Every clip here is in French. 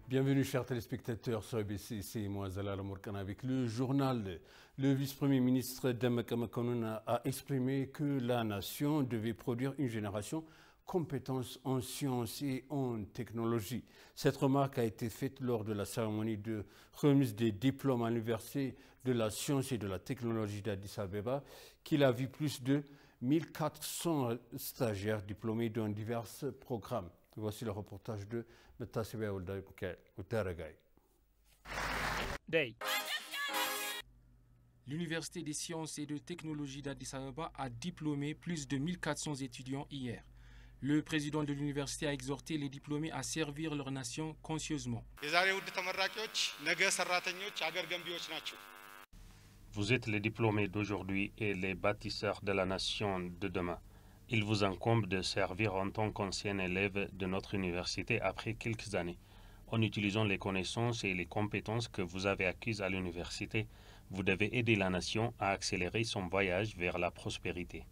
Bienvenue chers téléspectateurs sur ABC, c'est moi Zalal Mourkana avec le journal. Le vice-premier ministre Demek Amekonun a exprimé que la nation devait produire une génération compétences en sciences et en technologie. Cette remarque a été faite lors de la cérémonie de remise des diplômes à l'Université de la science et de la technologie d'Addis Abeba, qui a vu plus de 1400 stagiaires diplômés dans divers programmes. Voici le reportage de Metasibé Outaragay. L'Université des sciences et de technologie d'Addis Abeba a diplômé plus de 1400 étudiants hier. Le président de l'université a exhorté les diplômés à servir leur nation conscieusement. Vous êtes les diplômés d'aujourd'hui et les bâtisseurs de la nation de demain. Il vous incombe de servir en tant qu'ancien élève de notre université après quelques années. En utilisant les connaissances et les compétences que vous avez acquises à l'université, vous devez aider la nation à accélérer son voyage vers la prospérité.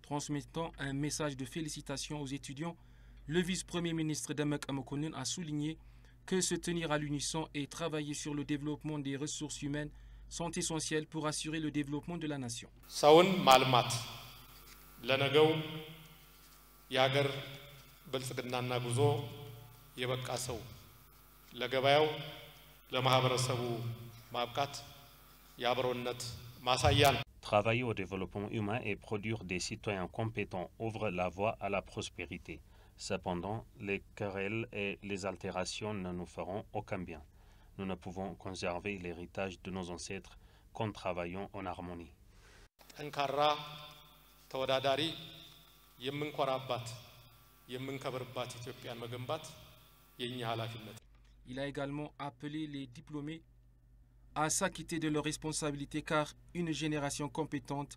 Transmettant un message de félicitations aux étudiants, le vice-premier ministre Demek Amekonun a souligné que se tenir à l'unisson et travailler sur le développement des ressources humaines sont essentiels pour assurer le développement de la nation. Saoun malmat, lenagaw yagar belfednana guzo yebqa saw ለገበያው ለማህበረሰቡ ማብቃት ያብሮነት ማሳያ ነው። Travailler au développement humain et produire des citoyens compétents ouvre la voie à la prospérité. Cependant, les querelles et les altérations ne nous feront aucun bien. Nous ne pouvons conserver l'héritage de nos ancêtres qu'en travaillant en harmonie. ጠንካራ ተወዳዳሪ የምንኮራባት የምንከብርባት ኢትዮጵያን መገንባት የኛ ኃላፊነት። Il a également appelé les diplômés à s'acquitter de leurs responsabilités car une génération compétente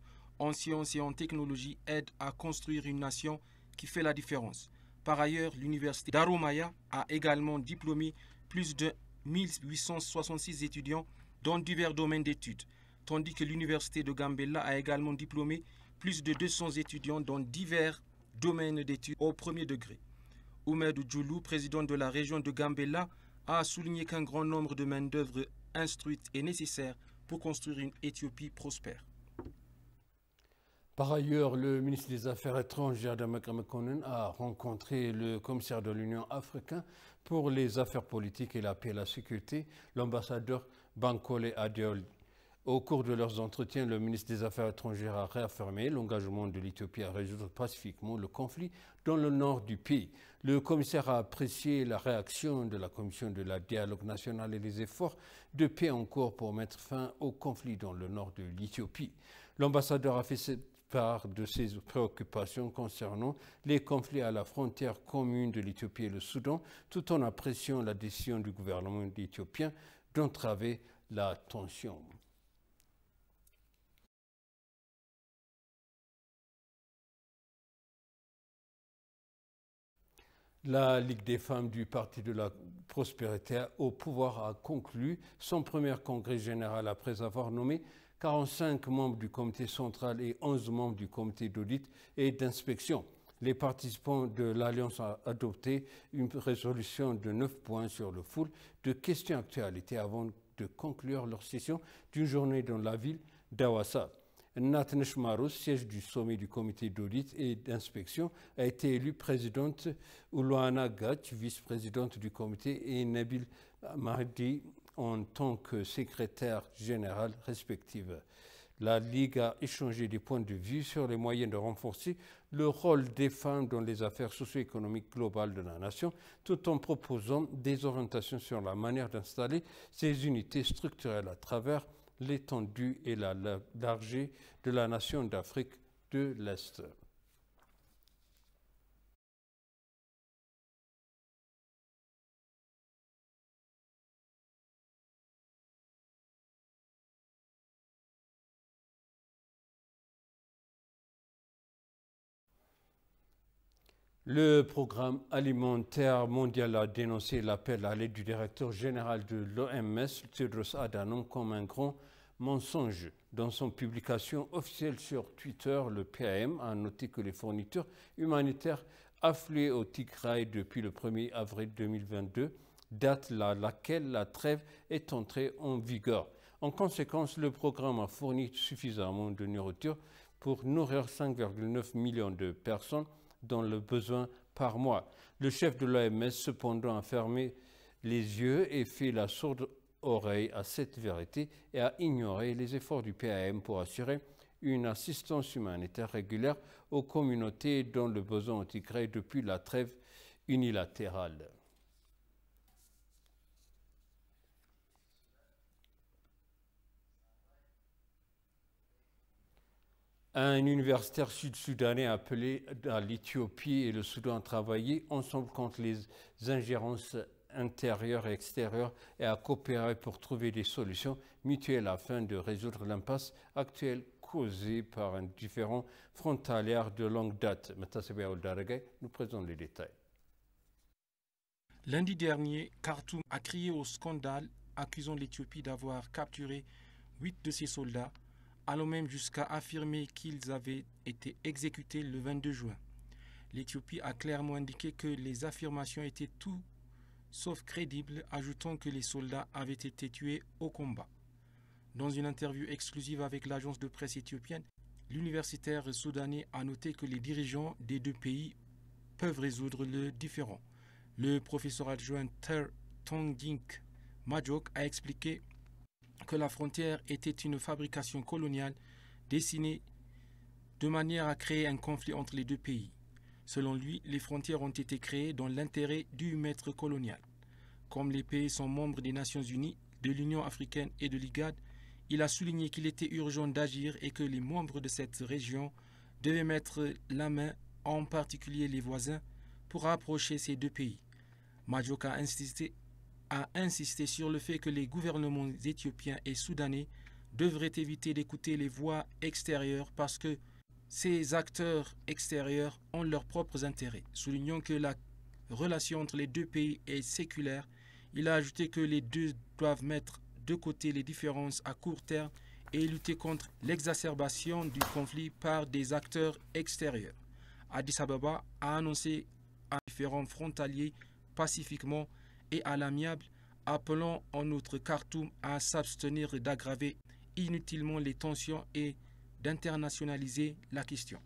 en sciences et en technologie aide à construire une nation qui fait la différence. Par ailleurs, l'université d'Aromaya a également diplômé plus de 1866 étudiants dans divers domaines d'études, tandis que l'université de Gambella a également diplômé plus de 200 étudiants dans divers domaines d'études au premier degré. Oumed Djoulou, président de la région de Gambella, a souligné qu'un grand nombre de main-d'œuvre instruite est nécessaire pour construire une Éthiopie prospère. Par ailleurs, le ministre des Affaires étrangères Demek Amekonun a rencontré le commissaire de l'Union africaine pour les affaires politiques et la paix et la sécurité, l'ambassadeur Bankole Adeol. Au cours de leurs entretiens, le ministre des Affaires étrangères a réaffirmé l'engagement de l'Éthiopie à résoudre pacifiquement le conflit dans le nord du pays. Le commissaire a apprécié la réaction de la Commission de la dialogue national et les efforts de paix en cours pour mettre fin au conflit dans le nord de l'Éthiopie. L'ambassadeur a fait part de ses préoccupations concernant les conflits à la frontière commune de l'Éthiopie et le Soudan, tout en appréciant la décision du gouvernement éthiopien d'entraver la tension. La Ligue des femmes du Parti de la prospérité au pouvoir a conclu son premier congrès général après avoir nommé 45 membres du comité central et 11 membres du comité d'audit et d'inspection. Les participants de l'Alliance ont adopté une résolution de 9 points sur le full de questions d'actualité avant de conclure leur session d'une journée dans la ville d'Awassa. Natnesh Marous, siège du sommet du comité d'audit et d'inspection, a été élue présidente, Oulouana Gatch, vice-présidente du comité, et Nabil Mahdi en tant que secrétaire général respective. La Ligue a échangé des points de vue sur les moyens de renforcer le rôle des femmes dans les affaires socio-économiques globales de la nation, tout en proposant des orientations sur la manière d'installer ces unités structurelles à travers l'étendue et la largeur de la nation d'Afrique de l'Est. Le programme alimentaire mondial a dénoncé l'appel à l'aide du directeur général de l'OMS, Tedros Adhanom, comme un grand mensonge. Dans son publication officielle sur Twitter, le PAM a noté que les fournitures humanitaires affluaient au Tigray depuis le 1er avril 2022, date à laquelle la trêve est entrée en vigueur. En conséquence, le programme a fourni suffisamment de nourriture pour nourrir 5,9 millions de personnes dans le besoin par mois. Le chef de l'OMS, cependant, a fermé les yeux et fait la sourde oreille à cette vérité et a ignoré les efforts du PAM pour assurer une assistance humanitaire régulière aux communautés dont le besoin au Tigray depuis la trêve unilatérale. Un universitaire sud-soudanais appelé à l'Éthiopie et le Soudan à travailler ensemble contre les ingérences intérieures et extérieures et à coopérer pour trouver des solutions mutuelles afin de résoudre l'impasse actuelle causée par un différend frontalier de longue date. Nous présente les détails. Lundi dernier, Khartoum a crié au scandale, accusant l'Éthiopie d'avoir capturé 8 de ses soldats, allant même jusqu'à affirmer qu'ils avaient été exécutés le 22 juin. L'Éthiopie a clairement indiqué que les affirmations étaient tout sauf crédibles, ajoutant que les soldats avaient été tués au combat. Dans une interview exclusive avec l'agence de presse éthiopienne, l'universitaire soudanais a noté que les dirigeants des deux pays peuvent résoudre le différend. Le professeur adjoint Ter Tongdink Majok a expliqué que la frontière était une fabrication coloniale dessinée de manière à créer un conflit entre les deux pays. Selon lui, les frontières ont été créées dans l'intérêt du maître colonial. Comme les pays sont membres des Nations Unies, de l'Union africaine et de l'IGAD, il a souligné qu'il était urgent d'agir et que les membres de cette région devaient mettre la main, en particulier les voisins, pour rapprocher ces deux pays. Majok a insisté sur le fait que les gouvernements éthiopiens et soudanais devraient éviter d'écouter les voix extérieures parce que ces acteurs extérieurs ont leurs propres intérêts. Soulignant que la relation entre les deux pays est séculaire, il a ajouté que les deux doivent mettre de côté les différences à court terme et lutter contre l'exacerbation du conflit par des acteurs extérieurs. Addis Ababa a annoncé un différend frontalier pacifiquement et à l'amiable, appelant en outre Khartoum à s'abstenir d'aggraver inutilement les tensions et d'internationaliser la question.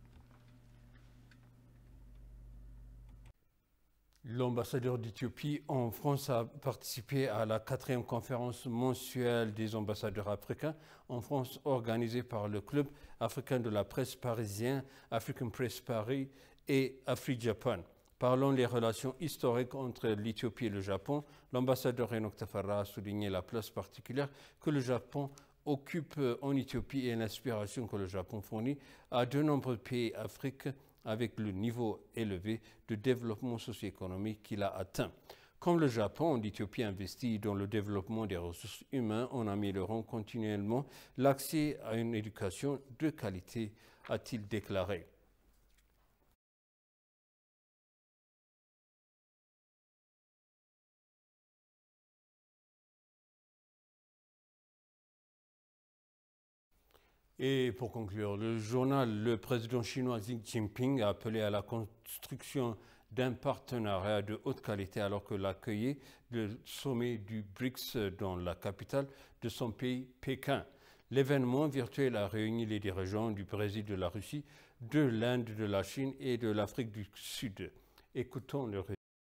L'ambassadeur d'Éthiopie en France a participé à la 4e conférence mensuelle des ambassadeurs africains en France organisée par le Club africain de la presse parisien, African Press Paris et AfriJapan. Parlant des relations historiques entre l'Éthiopie et le Japon, l'ambassadeur Enoch Tafarra a souligné la place particulière que le Japon occupe en Éthiopie et l'inspiration que le Japon fournit à de nombreux pays africains avec le niveau élevé de développement socio-économique qu'il a atteint. Comme le Japon, l'Éthiopie investit dans le développement des ressources humaines en améliorant continuellement l'accès à une éducation de qualité, a-t-il déclaré. Et pour conclure, le président chinois Xi Jinping a appelé à la construction d'un partenariat de haute qualité alors que l'accueillait le sommet du BRICS dans la capitale de son pays, Pékin. L'événement virtuel a réuni les dirigeants du Brésil, de la Russie, de l'Inde, de la Chine et de l'Afrique du Sud. Écoutons le